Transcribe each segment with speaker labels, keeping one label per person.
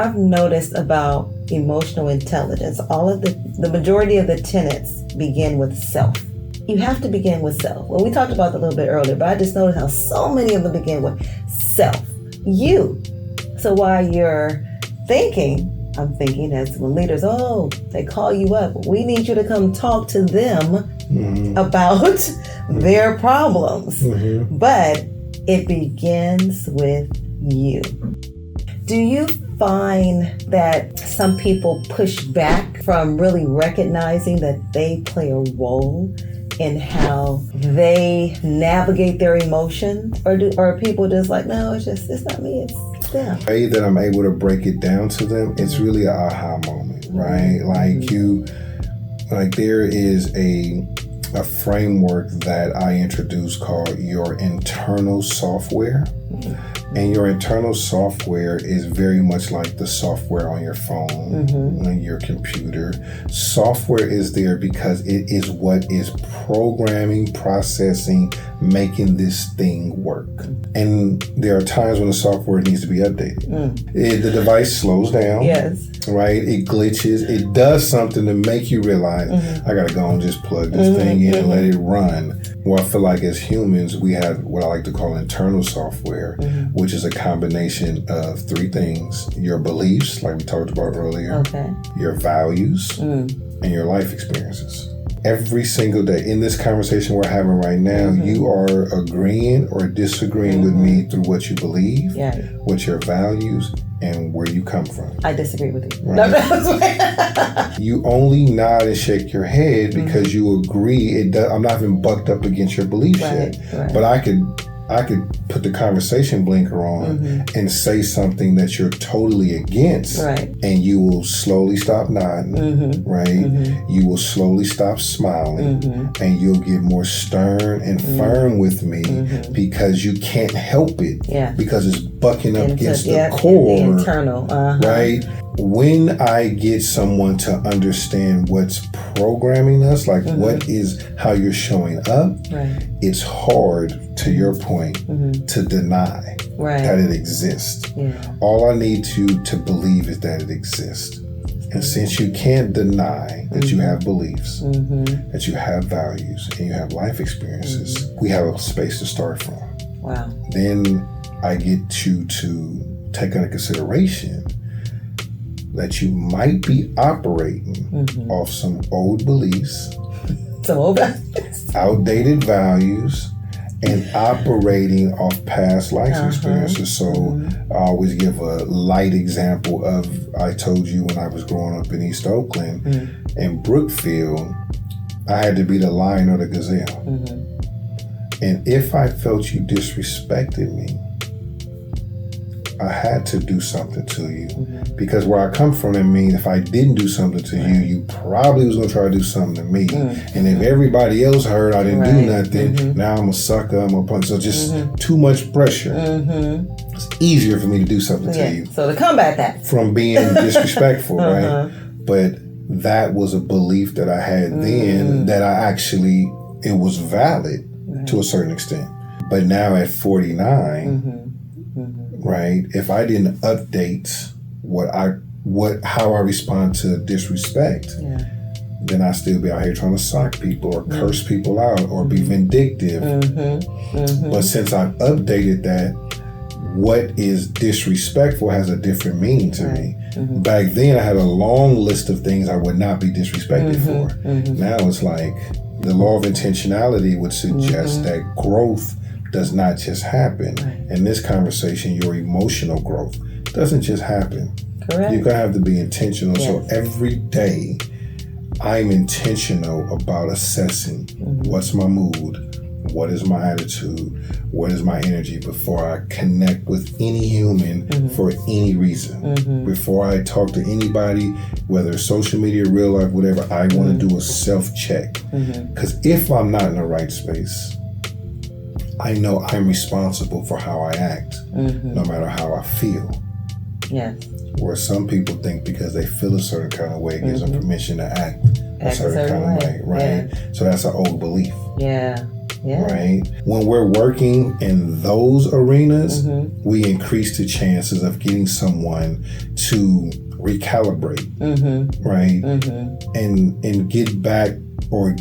Speaker 1: I've noticed about emotional intelligence, all of the majority of the tenets begin with self. You have to begin with self. Well, we talked about that a little bit earlier, but I just noticed how so many of them begin with self. You. So while you're thinking, I'm thinking as when leaders, they call you up. We need you to come talk to them about their problems. But it begins with you. Do you find that some people push back from really recognizing that they play a role in how they navigate their emotions? Or are people just like, no, it's not me, it's them?
Speaker 2: The way that I'm able to break it down to them, it's really an aha moment, right? Like there is a framework that I introduced called your internal software. And your internal software is very much like the software on your phone, on your computer. Software is there because it is what is programming, processing, making this thing work. And there are times when the software needs to be updated. The device slows down, right? It glitches. It does something to make you realize, I got to go and just plug this thing in and let it run. Well, I feel like as humans, we have what I like to call internal software, which is a combination of three things: your beliefs, like we talked about earlier, your values, and your life experiences. Every single day in this conversation we're having right now, you are agreeing or disagreeing with me through what you believe, what your values, and where you come from.
Speaker 1: I disagree with you.
Speaker 2: Right? You only nod and shake your head because you agree. I'm not even bucked up against your beliefs yet. But I could put the conversation blinker on and say something that you're totally against, and you will slowly stop nodding, right? You will slowly stop smiling, and you'll get more stern and firm with me because you can't help it, because it's bucking up against the core,
Speaker 1: the internal,
Speaker 2: right? When I get someone to understand what's programming us, like what is how you're showing up, it's hard, to your point, to deny that it exists. All I need to believe is that it exists. And since you can't deny that you have beliefs, that you have values, and you have life experiences, we have a space to start from.
Speaker 1: Wow.
Speaker 2: Then I get you to take into consideration that you might be operating off some old beliefs, outdated values, and operating off past life experiences. So I always give a light example of, I told you when I was growing up in East Oakland, in Brookfield, I had to be the lion or the gazelle. And if I felt you disrespected me, I had to do something to you. Because where I come from, it means if I didn't do something to you, you probably was going to try to do something to me. And if everybody else heard I didn't do nothing, now I'm a sucker, I'm a punch. So just too much pressure. It's easier for me to do something to you.
Speaker 1: So to combat that.
Speaker 2: From being disrespectful, right? But that was a belief that I had then that it was valid to a certain extent. But now at 49, right? If I didn't update how I respond to disrespect, then I still be out here trying to sock people or curse people out or be vindictive. But since I've updated that, what is disrespectful has a different meaning to me. Back then, I had a long list of things I would not be disrespected for. Now it's like the law of intentionality would suggest that growth does not just happen. In this conversation, your emotional growth doesn't just happen.
Speaker 1: Correct.
Speaker 2: You're going to have to be intentional. So every day, I'm intentional about assessing what's my mood, what is my attitude, what is my energy before I connect with any human for any reason. Before I talk to anybody, whether it's social media, real life, whatever, I want to do a self-check. Because if I'm not in the right space, I know I'm responsible for how I act, no matter how I feel. Where some people think because they feel a certain kind of way, it gives them permission to act a certain kind of way, right? So that's an old belief. right? When we're working in those arenas, we increase the chances of getting someone to recalibrate, right? And get back or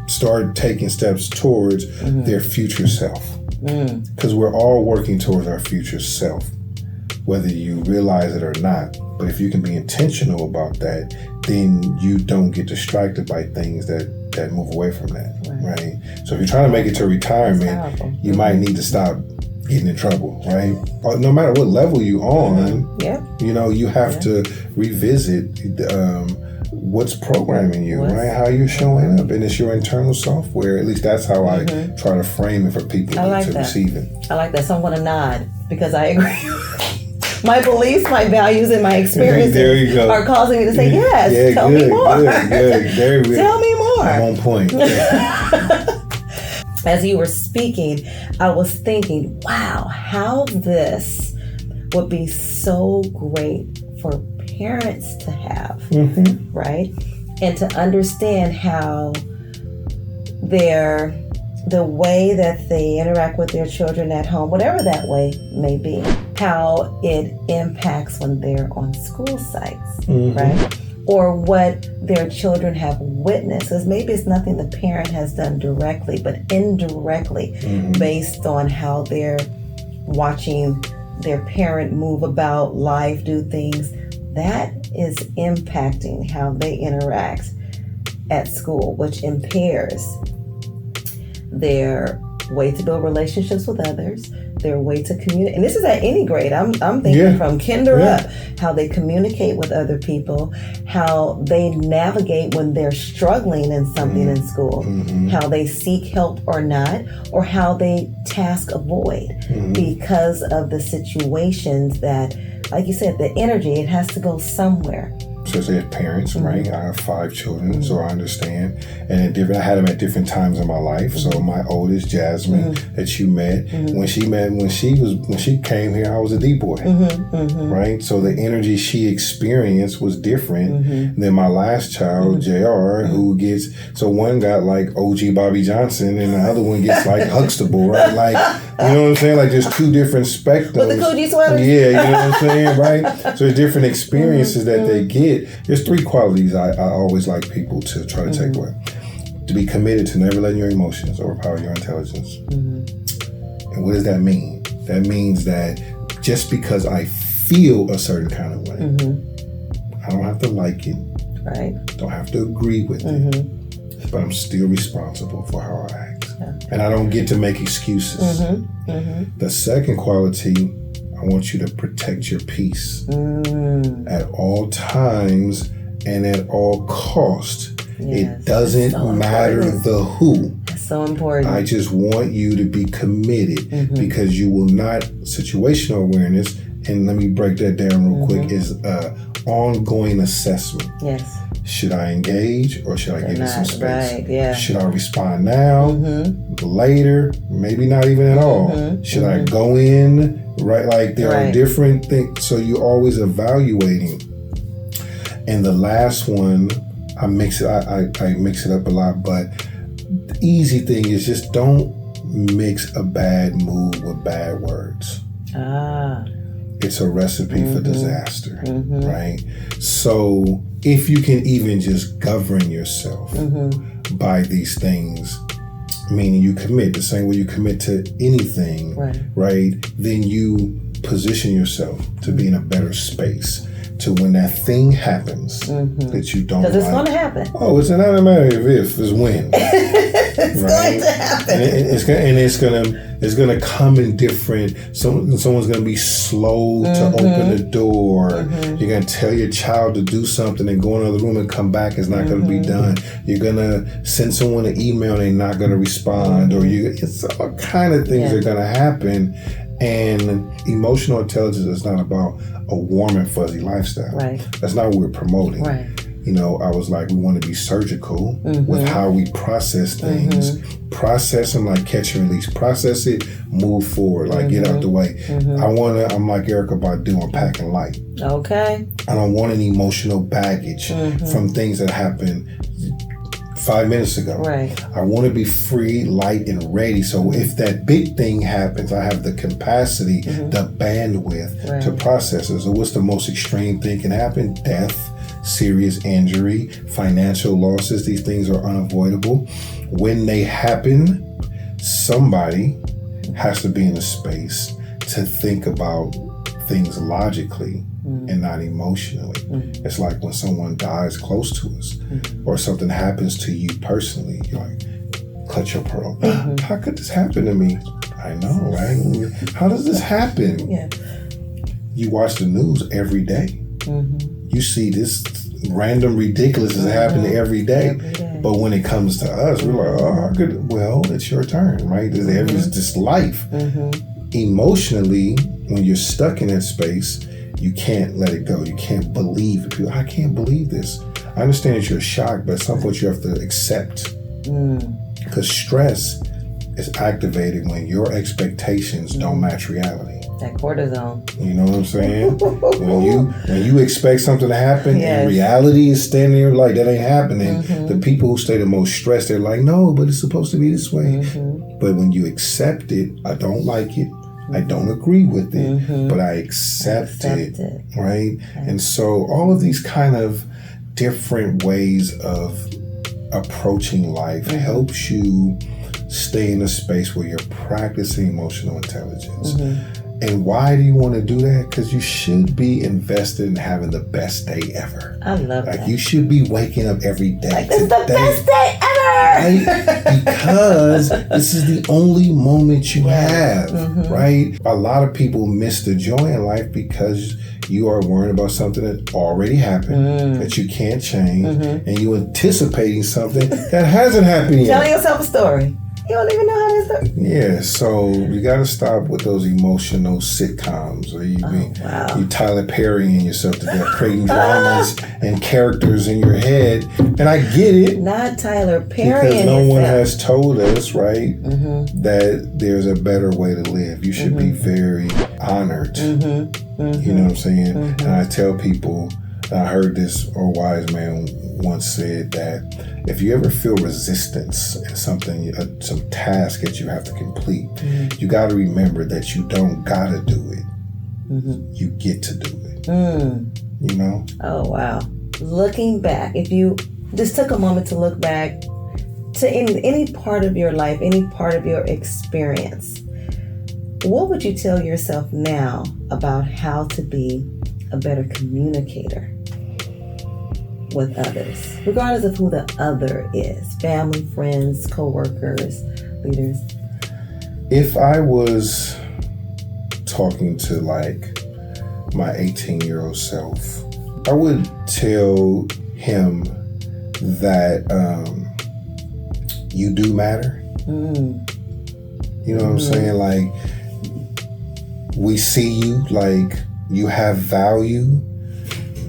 Speaker 2: start taking steps towards their future self. Because we're all working towards our future self, whether you realize it or not. But if you can be intentional about that, then you don't get distracted by things that move away from that, right? So if you're trying to make it to retirement, you might need to stop getting in trouble, right? No matter what level you're on, you know, you have to revisit what's programming you, right? How you're showing up, and it's your internal software. At least that's how I try to frame it for people to receive it.
Speaker 1: I like that. So I'm going to nod because I agree. My beliefs, my values, and my experiences are causing me to say, yes, tell me more. Tell me more.
Speaker 2: I'm on point.
Speaker 1: As you were speaking, I was thinking, wow, how this would be so great for parents to have, right? And to understand how the way that they interact with their children at home, whatever that way may be, how it impacts when they're on school sites, right? Or what their children have witnessed. Because maybe it's nothing the parent has done directly, but indirectly, based on how they're watching their parent move about life, do things. That is impacting how they interact at school, which impairs their way to build relationships with others, their way to communicate. And this is at any grade. I'm thinking from kinder up, how they communicate with other people, how they navigate when they're struggling in something in school, how they seek help or not, or how they task avoid because of the situations that, like you said, the energy, it has to go somewhere.
Speaker 2: So as parents, right? I have 5 children, so I understand. And I had them at different times in my life. So my oldest, Jasmine, that you met, when she came here, I was a D-boy, right? So the energy she experienced was different than my last child, JR, who gets, so one got like OG Bobby Johnson and the other one gets like Huxtable, right? Like, you know what I'm saying? Like there's 2 different spectrums. With
Speaker 1: the Coogee sweater?
Speaker 2: Yeah, you know what I'm saying, right? So there's different experiences that they get. There's 3 qualities I always like people to try to take away. To be committed to never letting your emotions overpower your intelligence. And what does that mean? That means that just because I feel a certain kind of way, I don't have to like it. Right. Don't have to agree with it. But I'm still responsible for how I act. And I don't get to make excuses. The second quality, I want you to protect your peace at all times and at all cost. It doesn't matter the who.
Speaker 1: That's so important.
Speaker 2: I just want you to be committed because you will not, situational awareness, and let me break that down real quick, is ongoing assessment. Yes. Should I engage or should I give it some space? Right, yeah. Should I respond now, later, maybe not even at all? Should I go in? Right, like there are different things, so you're always evaluating. And the last one, I mix it up a lot, but the easy thing is just don't mix a bad mood with bad words. It's a recipe for disaster, right? So if you can even just govern yourself by these things, meaning you commit the same way you commit to anything, right? Then you position yourself to be in a better space to when that thing happens that you don't like.
Speaker 1: Because it's going to happen.
Speaker 2: Oh, it's not a matter of if, it's when.
Speaker 1: It's going to happen.
Speaker 2: And it's gonna come in different. Someone's gonna be slow to open the door. You're gonna tell your child to do something and go in another room and come back. It's not gonna be done. You're gonna send someone an email and they're not gonna respond, or it's all kind of things are gonna happen. And emotional intelligence is not about a warm and fuzzy lifestyle. Right. That's not what we're promoting. Right. You know, I was like, we want to be surgical with how we process things. Process them like catch and release. Process it, move forward, like get out the way. I'm like Erykah Badu, I'm packing light. Okay. I don't want any emotional baggage from things that happen 5 minutes ago.
Speaker 1: Right.
Speaker 2: I want to be free, light, and ready. So if that big thing happens, I have the capacity, the bandwidth to process it. So what's the most extreme thing can happen? Death, serious injury, financial losses. These things are unavoidable. When they happen, somebody has to be in a space to think about things logically and not emotionally. It's like when someone dies close to us or something happens to you personally, you're like, clutch your pearl. How could this happen to me? I know, right? How does this happen?
Speaker 1: Yeah.
Speaker 2: You watch the news every day. You see this random ridiculous is happening every day. But when it comes to us, we're like, oh, how could, well, it's your turn, right? It's just life. Emotionally, when you're stuck in that space, you can't let it go. You can't believe it. People, I can't believe this. I understand that you're shocked, but at some point you have to accept. Because stress is activated when your expectations don't match reality.
Speaker 1: That cortisone.
Speaker 2: You know what I'm saying? when you expect something to happen and reality is standing there like that ain't happening, the people who stay the most stressed, they're like, no, but it's supposed to be this way. But when you accept it, I don't like it. I don't agree with it, but I accept it, right? And so all of these kind of different ways of approaching life helps you stay in a space where you're practicing emotional intelligence. And why do you want to do that? Because you should be invested in having the best day ever.
Speaker 1: I love that.
Speaker 2: Like you should be waking up every day.
Speaker 1: Like, this is the best day ever!
Speaker 2: Right? Because this is the only moment you have, right? A lot of people miss the joy in life because you are worrying about something that already happened, that you can't change, and you're anticipating something that hasn't happened yet.
Speaker 1: Telling yourself a story. You don't even know how this works.
Speaker 2: Yeah, so you got to stop with those emotional sitcoms where you Tyler Perrying yourself to death, creating dramas and characters in your head. And I get it.
Speaker 1: Not Tyler Perry.
Speaker 2: Because no one has told us, right, that there's a better way to live. You should be very honored. You know what I'm saying? And I tell people, I heard this old wise man once said that if you ever feel resistance in something, some task that you have to complete, you got to remember that you don't got to do it. You get to do it. You know? Oh,
Speaker 1: wow. Looking back, if you just took a moment to look back to any part of your life, any part of your experience, what would you tell yourself now about how to be a better communicator with others, regardless of who the other is? Family, friends, co-workers, leaders.
Speaker 2: If I was talking to like my 18-year-old self, I would tell him that you do matter. You know what I'm saying? Like, we see you, like you have value.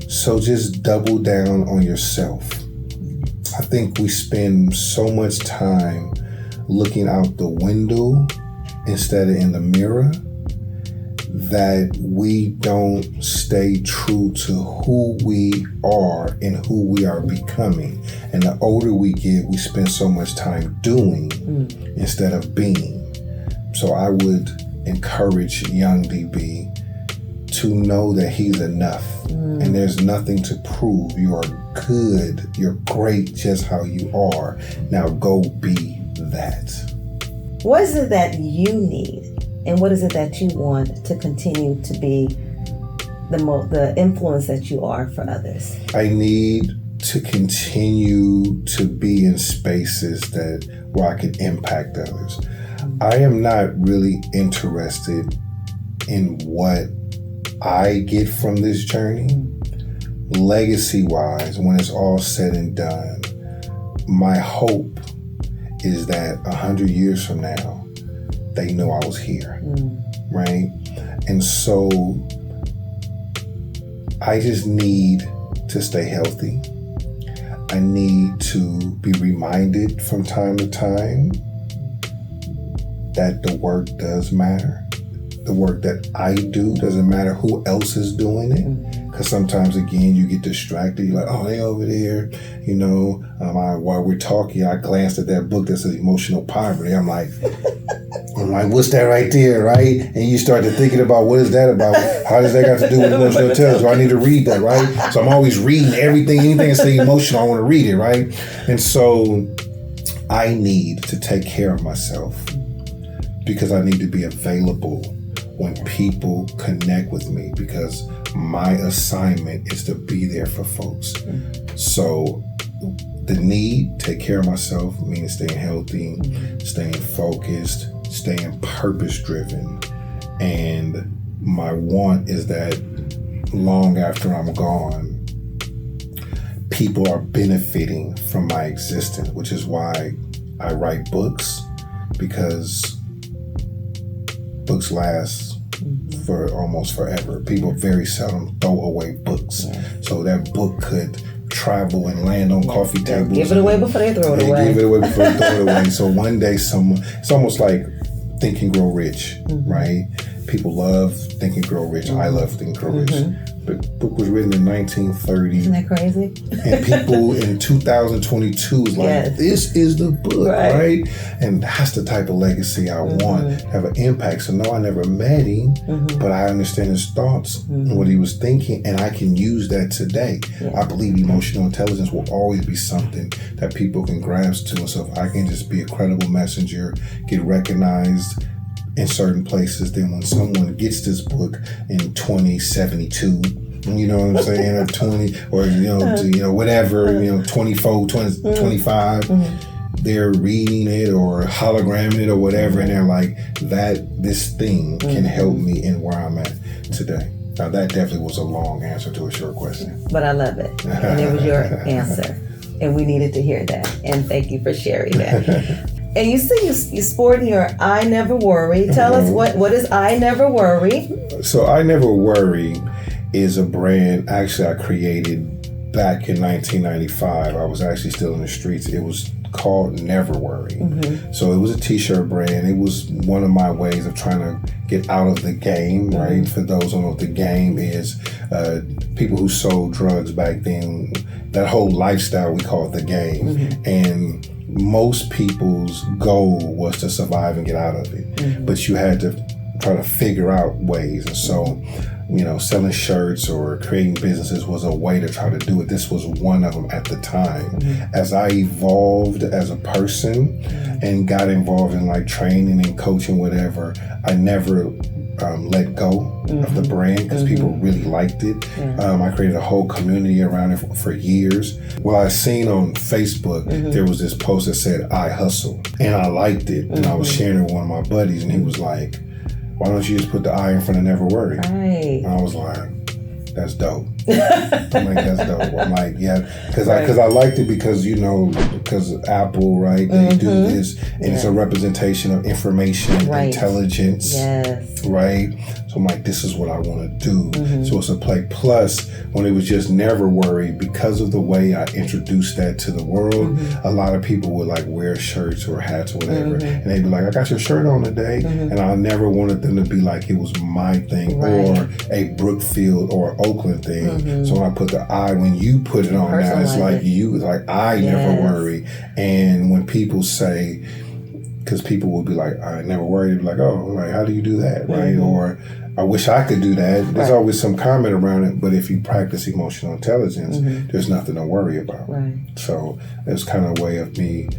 Speaker 2: So just double down on yourself. I think we spend so much time looking out the window instead of in the mirror that we don't stay true to who we are and who we are becoming. And the older we get, we spend so much time doing instead of being. So I would encourage young DB to know that he's enough and there's nothing to prove. You are good, you're great just how you are. Now go be that.
Speaker 1: What is it that you need and what is it that you want to continue to be the influence that you are for others?
Speaker 2: I need to continue to be in spaces where I can impact others. I am not really interested in what I get from this journey. Legacy-wise, when it's all said and done, my hope is that 100 years from now, they know I was here, right? And so I just need to stay healthy. I need to be reminded from time to time that the work does matter, the work that I do. Doesn't matter who else is doing it. Because sometimes, again, you get distracted. You're like, oh, they over there. You know, while we're talking, I glanced at that book that says Emotional Poverty. I'm like, what's that right there, right? And you start to thinking about, what is that about? How does that got to do with emotional intelligence? Do I need to read that, right? So I'm always reading anything that's emotional, I want to read it, right? And so I need to take care of myself because I need to be available when people connect with me, because my assignment is to be there for folks. So the need, take care of myself, meaning staying healthy, staying focused, staying purpose-driven. And my want is that long after I'm gone, people are benefiting from my existence, which is why I write books, because books last for almost forever. People very seldom throw away books. So that book could travel and land on coffee tables.
Speaker 1: Give it away before they throw it away.
Speaker 2: Give it away before they throw it away. So one day it's almost like Think and Grow Rich, right? People love Think and Grow Rich. I love Think and Grow Rich. The book was written in 1930.
Speaker 1: Isn't that crazy?
Speaker 2: And people in 2022 is like, this is the book, right? And that's the type of legacy I want to have an impact. So no, I never met him, but I understand his thoughts and what he was thinking, and I can use that today. I believe emotional intelligence will always be something that people can grasp to. And so if I can just be a credible messenger, get recognized in certain places, then when someone gets this book in 2072, you know what I'm saying, or 20, or whatever, 24, 20, 25, they're reading it or hologramming it or whatever, and they're like, this thing can help me in where I'm at today. Now that definitely was a long answer to a short question.
Speaker 1: But I love it. And it was your answer. And we needed to hear that. And thank you for sharing that. And you say you're sporting your I Never Worry. Tell us what is I Never Worry?
Speaker 2: So I Never Worry is a brand actually I created back in 1995. I was actually still in the streets. It was called Never Worry. So it was a t-shirt brand. It was one of my ways of trying to get out of the game, right? For those who don't know what the game is, people who sold drugs back then, that whole lifestyle, we call it the game. And most people's goal was to survive and get out of it. But you had to try to figure out ways. And so, selling shirts or creating businesses was a way to try to do it. This was one of them at the time. As I evolved as a person and got involved in like training and coaching, whatever, I never let go of the brand because people really liked it. I created a whole community around it for years. Well, I seen on Facebook, there was this post that said, I hustle. And I liked it. And I was sharing it with one of my buddies, and he was like, why don't you just put the I in front of Never Worry? And I was like, that's dope. I'm like, that's dope. I'm like, yeah, because I liked it because Apple, right? They do this, and it's a representation of information, intelligence, right? So I'm like, this is what I want to do. So it's a play. Plus, when it was just Never Worry, because of the way I introduced that to the world, a lot of people would like wear shirts or hats or whatever, and they'd be like, I got your shirt on today, and I never wanted them to be like it was my thing or a Brookfield or Oakland thing. So when I put the I, when you put it on now, it's like you, like I Never Worry. And when people say, because people will be like, I never worry, they'll be like, oh, like, how do you do that, right? Or I wish I could do that. There's always some comment around it, but if you practice emotional intelligence, there's nothing to worry about. So it's kind of a way of me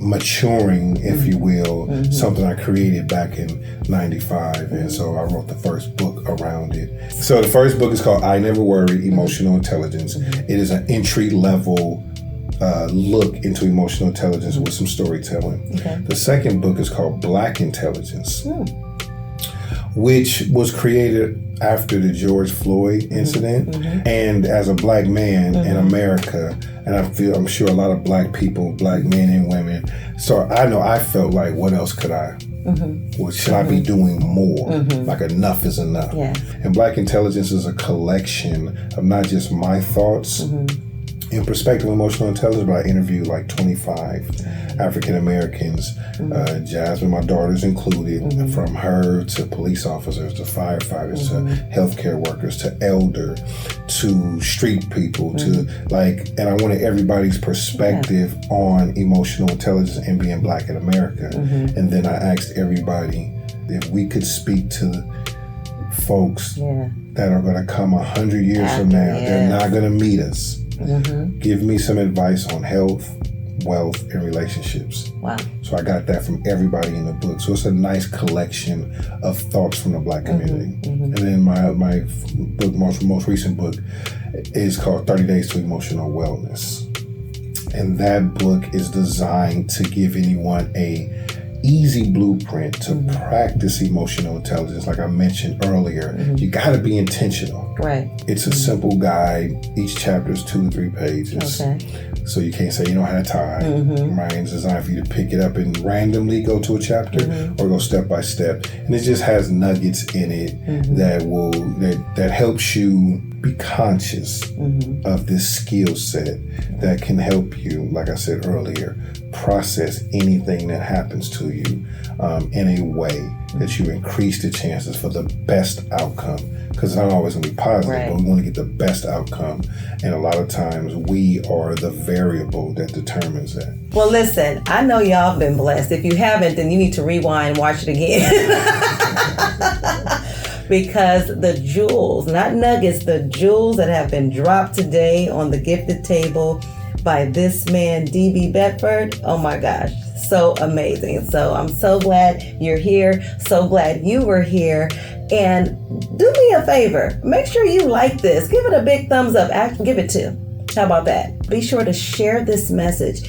Speaker 2: maturing, if you will, something I created back in 95. And so I wrote the first book around it. So the first book is called I Never Worry, Emotional Intelligence. It is an entry level look into emotional intelligence with some storytelling. The second book is called Black Intelligence, which was created after the George Floyd incident. And as a black man in America, and I'm sure a lot of black people, black men and women, so I felt like, what else could I, what should I be doing more? Like enough is enough. And Black Intelligence is a collection of not just my thoughts in perspective of emotional intelligence, but I interviewed like 25 African Americans, Jasmine, my daughter's included, from her to police officers to firefighters to healthcare workers to elder to street people to and I wanted everybody's perspective on emotional intelligence and being Black in America. And then I asked everybody if we could speak to folks that are going to come 100 years from now. They're not going to meet us. Give me some advice on health, wealth, and relationships.
Speaker 1: Wow.
Speaker 2: So I got that from everybody in the book. So it's a nice collection of thoughts from the Black community. And then my book, most recent book is called 30 Days to Emotional Wellness. And that book is designed to give anyone a easy blueprint to practice emotional intelligence. Like I mentioned earlier, you got to be intentional.
Speaker 1: Right.
Speaker 2: It's a simple guide. Each chapter is 2 to 3 pages.
Speaker 1: Okay.
Speaker 2: So you can't say you don't have time. Right? It's designed for you to pick it up and randomly go to a chapter or go step by step. And it just has nuggets in it that helps you be conscious of this skill set that can help you, like I said earlier, process anything that happens to you in a way that you increase the chances for the best outcome. Because it's not always going to be positive, but we want to get the best outcome. And a lot of times we are the variable that determines that.
Speaker 1: Well, listen, I know y'all have been blessed. If you haven't, then you need to rewind and watch it again. Because the jewels, not nuggets, the jewels that have been dropped today on the gifted table by this man, D.B. Bedford, oh my gosh, so amazing. So I'm so glad you're here, so glad you were here. And do me a favor, make sure you like this. Give it a big thumbs up. Give it 2. How about that? Be sure to share this message.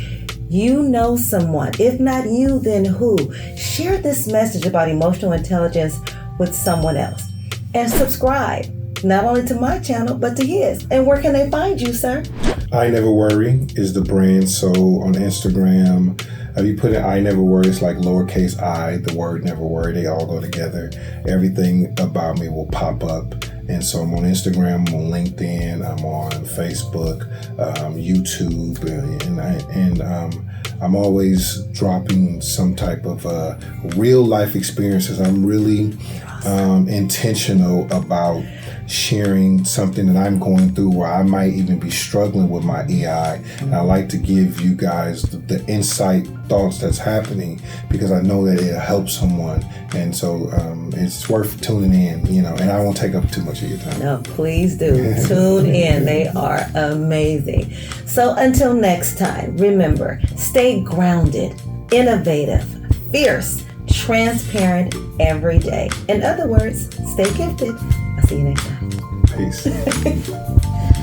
Speaker 1: You know someone. If not you, then who? Share this message about emotional intelligence with someone else. And subscribe, not only to my channel, but to his. And where can they find you, sir?
Speaker 2: I Never Worry is the brand. So on Instagram, if you put in I Never Worry, it's like lowercase I, the word never worry, they all go together. Everything about me will pop up. And so I'm on Instagram, I'm on LinkedIn, I'm on Facebook, YouTube, and I'm always dropping some type of real life experiences. I'm really intentional about sharing something that I'm going through where I might even be struggling with my EI. And I like to give you guys the insight thoughts that's happening because I know that it'll help someone. And so it's worth tuning in, and I won't take up too much of your time.
Speaker 1: No, please do. Tune in. They are amazing. So until next time, remember, stay grounded, innovative, fierce, transparent every day. In other words, stay gifted. I'll see you next time.
Speaker 2: Peace.